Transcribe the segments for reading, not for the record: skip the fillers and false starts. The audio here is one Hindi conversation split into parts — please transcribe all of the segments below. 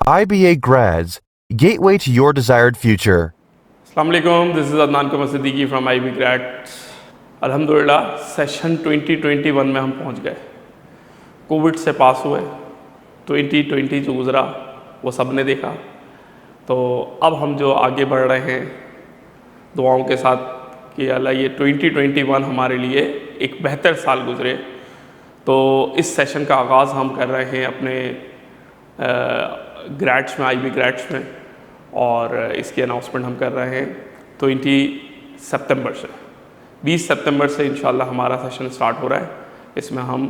IBA Grads, Gateway to Your Desired Future. Assalamualaikum, this is Adnan Kamal Siddiqui from IB Grads. अल्हम्दुलिल्लाह सेशन 2021 में हम पहुंच गए। कोविड से पास हुए, 2020 जो गुज़रा वो सब ने देखा। तो अब हम जो आगे बढ़ रहे हैं दुआओं के साथ कि अल्लाह ये 2021 हमारे लिए एक बेहतर साल गुज़रे। तो इस सेशन का आगाज़ हम कर रहे हैं अपने ग्रेड्स में, IB ग्रेड्स में, और इसकी अनाउंसमेंट हम कर रहे हैं 20 सितंबर से। 20 सितंबर से इंशाल्लाह हमारा सेशन स्टार्ट हो रहा है। इसमें हम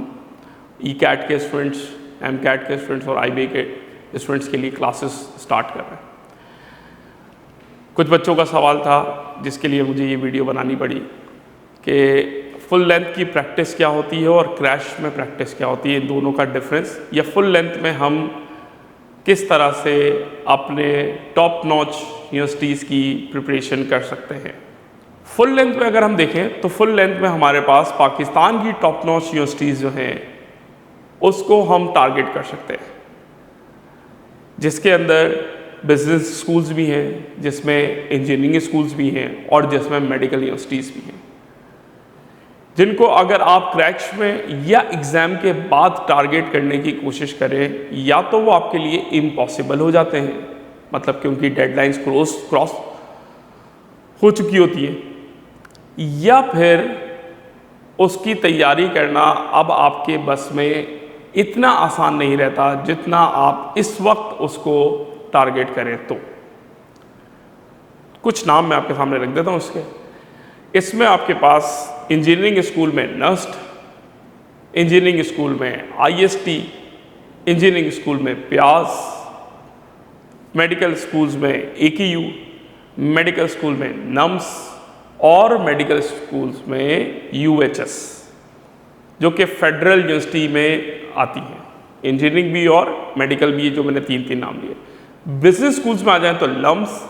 ECAT के स्टूडेंट्स, MCAT के स्टूडेंट्स और IBA के स्टूडेंट्स के लिए क्लासेस स्टार्ट कर रहे हैं। कुछ बच्चों का सवाल था जिसके लिए मुझे ये वीडियो बनानी पड़ी कि फुल लेंथ की प्रैक्टिस क्या होती है और क्रैश में प्रैक्टिस क्या होती है, इन दोनों का डिफरेंस, या फुल लेंथ में हम किस तरह से अपने टॉप नॉच यूनिवर्सिटीज़ की प्रिपरेशन कर सकते हैं। फुल लेंथ में अगर हम देखें तो फुल लेंथ में हमारे पास पाकिस्तान की टॉप नॉच यूनिवर्सिटीज़ जो हैं उसको हम टारगेट कर सकते हैं, जिसके अंदर बिजनेस स्कूल्स भी हैं, जिसमें इंजीनियरिंग स्कूल्स भी हैं और जिसमें मेडिकल यूनिवर्सिटीज़ भी हैं, जिनको अगर आप क्रैश में या एग्ज़ाम के बाद टारगेट करने की कोशिश करें या तो वो आपके लिए इम्पॉसिबल हो जाते हैं, मतलब क्योंकि डेडलाइंस क्रॉस हो चुकी होती है, या फिर उसकी तैयारी करना अब आपके बस में इतना आसान नहीं रहता जितना आप इस वक्त उसको टारगेट करें। तो कुछ नाम मैं आपके सामने रख देता हूँ उसके। इसमें आपके पास इंजीनियरिंग स्कूल में NUST, इंजीनियरिंग स्कूल में IST, इंजीनियरिंग स्कूल में प्यास, मेडिकल स्कूल्स में AKU, मेडिकल स्कूल में NUMS और मेडिकल स्कूल्स में UHS, जो कि फेडरल यूनिवर्सिटी में आती हैं, इंजीनियरिंग भी और मेडिकल भी, जो मैंने तीन नाम लिए। बिजनेस स्कूल्स में आ जाएं तो LUMS,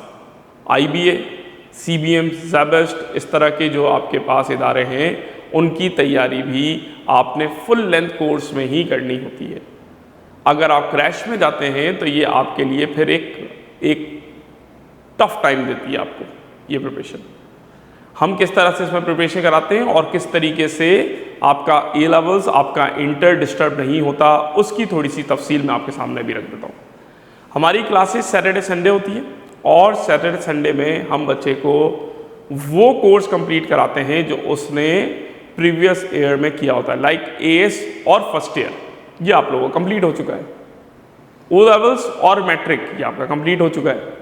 IBA, CBM, ZBEST, इस तरह के जो आपके पास इदारे हैं उनकी तैयारी भी आपने फुल लेंथ कोर्स में ही करनी होती है। अगर आप क्रैश में जाते हैं तो ये आपके लिए फिर एक टफ टाइम देती है आपको ये प्रिपरेशन। हम किस तरह से इसमें प्रिपरेशन कराते हैं और किस तरीके से आपका A लेवल्स, आपका इंटर डिस्टर्ब नहीं होता, उसकी थोड़ी सी तफसील मैं आपके सामने भी रख देता हूँ। हमारी क्लासेस सैटरडे संडे होती है और सैटरडे संडे में हम बच्चे को वो कोर्स कंप्लीट कराते हैं जो उसने प्रीवियस ईयर में किया होता है, लाइक AS और फर्स्ट ईयर, ये आप लोगों का कंप्लीट हो चुका है। O लेवल्स और मैट्रिक ये आपका कंप्लीट हो चुका है।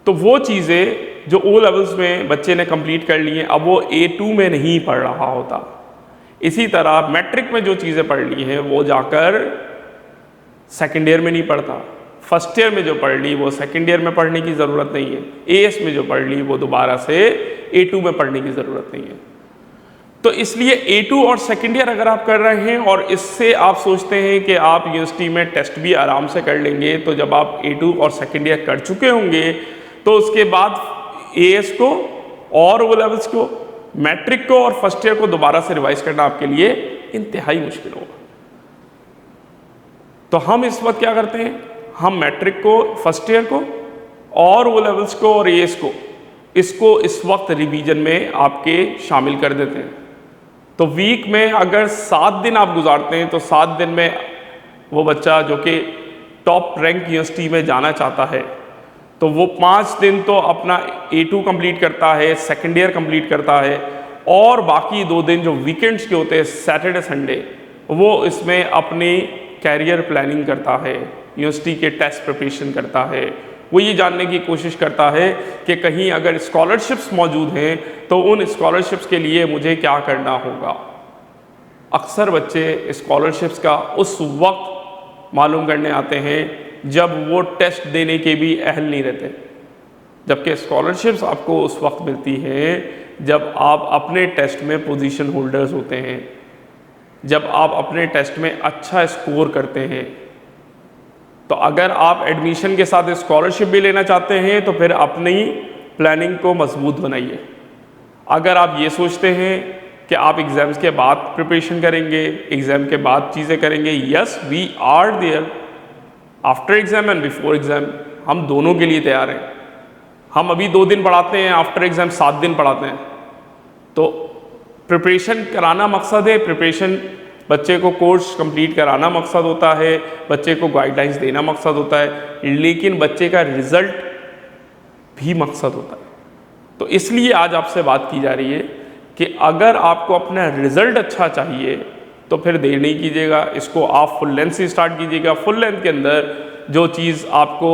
तो वो चीज़ें जो O लेवल्स में बच्चे ने कंप्लीट कर ली हैं, अब वो A2 में नहीं पढ़ रहा होता। इसी तरह मैट्रिक में जो चीज़ें पढ़ ली हैं वो जाकर सेकेंड ईयर में नहीं पढ़ता। फर्स्ट ईयर में जो पढ़ ली वो सेकेंड ईयर में पढ़ने की ज़रूरत नहीं है। AS में जो पढ़ ली वो दोबारा से A2 में पढ़ने की ज़रूरत नहीं है। तो इसलिए A2 और सेकेंड ईयर अगर आप कर रहे हैं और इससे आप सोचते हैं कि आप यूनिवर्सिटी में टेस्ट भी आराम से कर लेंगे, तो जब आप A2 और सेकेंड ईयर कर चुके होंगे तो उसके बाद AS को और O लेवल्स को, मैट्रिक को और फर्स्ट ईयर को दोबारा से रिवाइज करना आपके लिए इंतहाई मुश्किल होगा। तो हम इस वक्त क्या करते हैं, हम मैट्रिक को, फर्स्ट ईयर को और O लेवल्स को और AS को, इसको इस वक्त रिवीजन में आपके शामिल कर देते हैं। तो वीक में अगर 7 दिन आप गुजारते हैं तो 7 दिन में वो बच्चा जो कि टॉप रैंक यूनिवर्सिटी में जाना चाहता है तो वो 5 दिन तो अपना A2 कंप्लीट करता है, सेकेंड ईयर कंप्लीट करता है, और बाकी 2 दिन जो वीकेंड्स के होते हैं, सैटरडे संडे, वो इसमें अपनी कैरियर प्लानिंग करता है, यूनिवर्सिटी के टेस्ट प्रिपरेशन करता है। वो ये जानने की कोशिश करता है कि कहीं अगर स्कॉलरशिप्स मौजूद हैं तो उन स्कॉलरशिप्स के लिए मुझे क्या करना होगा। अक्सर बच्चे स्कॉलरशिप्स का उस वक्त मालूम करने आते हैं जब वो टेस्ट देने के भी अहल नहीं रहते, जबकि स्कॉलरशिप्स आपको उस वक्त मिलती हैं जब आप अपने टेस्ट में पोजीशन होल्डर्स होते हैं, जब आप अपने टेस्ट में अच्छा स्कोर करते हैं। तो अगर आप एडमिशन के साथ स्कॉलरशिप भी लेना चाहते हैं तो फिर अपनी प्लानिंग को मजबूत बनाइए। अगर आप ये सोचते हैं कि आप एग्ज़ाम्स के बाद प्रिपरेशन करेंगे, एग्ज़ाम के बाद चीज़ें करेंगे, yes we are there, after exam and before exam, हम दोनों के लिए तैयार हैं। हम अभी 2 दिन पढ़ाते हैं, आफ्टर एग्ज़ाम 7 दिन पढ़ाते हैं। तो प्रिपरेशन कराना मकसद है, प्रिपरेशन बच्चे को कोर्स कंप्लीट कराना मकसद होता है, बच्चे को गाइडलाइंस देना मकसद होता है, लेकिन बच्चे का रिज़ल्ट भी मकसद होता है। तो इसलिए आज आपसे बात की जा रही है कि अगर आपको अपना रिज़ल्ट अच्छा चाहिए तो फिर देर नहीं कीजिएगा, इसको आप फुल लेंथ से स्टार्ट कीजिएगा। फुल लेंथ के अंदर जो चीज़ आपको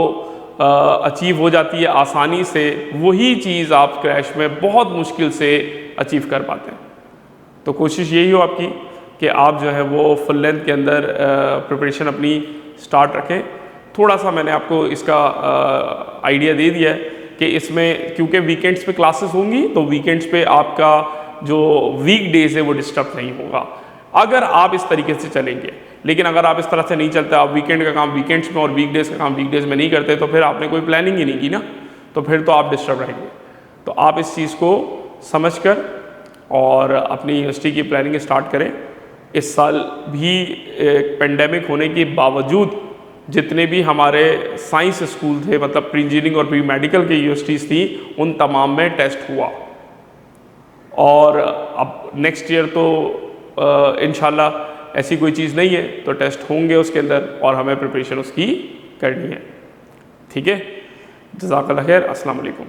अचीव हो जाती है आसानी से, वही चीज़ आप क्रैश में बहुत मुश्किल से अचीव कर पाते हैं। तो कोशिश यही हो आपकी कि आप जो है वो फुल लेंथ के अंदर प्रिपरेशन अपनी स्टार्ट रखें। थोड़ा सा मैंने आपको इसका आइडिया दे दिया है कि इसमें क्योंकि वीकेंड्स पे क्लासेस होंगी तो वीकेंड्स पे आपका जो वीक डेज है वो डिस्टर्ब नहीं होगा अगर आप इस तरीके से चलेंगे। लेकिन अगर आप इस तरह से नहीं चलते, आप वीकेंड का काम वीकेंड्स में और वीकडेज का काम वीकडेज में नहीं करते, तो फिर आपने कोई प्लानिंग ही नहीं की ना, तो फिर तो आप डिस्टर्ब रहेंगे। तो आप इस चीज़ को समझकर और अपनी यूनिवर्सिटी की प्लानिंग स्टार्ट करें। इस साल भी पेंडेमिक होने के बावजूद जितने भी हमारे साइंस स्कूल थे, मतलब प्री इंजीनियरिंग और प्री मेडिकल की यूनिवर्सिटीज़ थी, उन तमाम में टेस्ट हुआ। और अब नेक्स्ट ईयर तो इंशाल्लाह ऐसी कोई चीज़ नहीं है, तो टेस्ट होंगे उसके अंदर और हमें प्रिपरेशन उसकी करनी है। ठीक है, जज़ाकल्लाह खैर, अस्सलाम वालेकुम।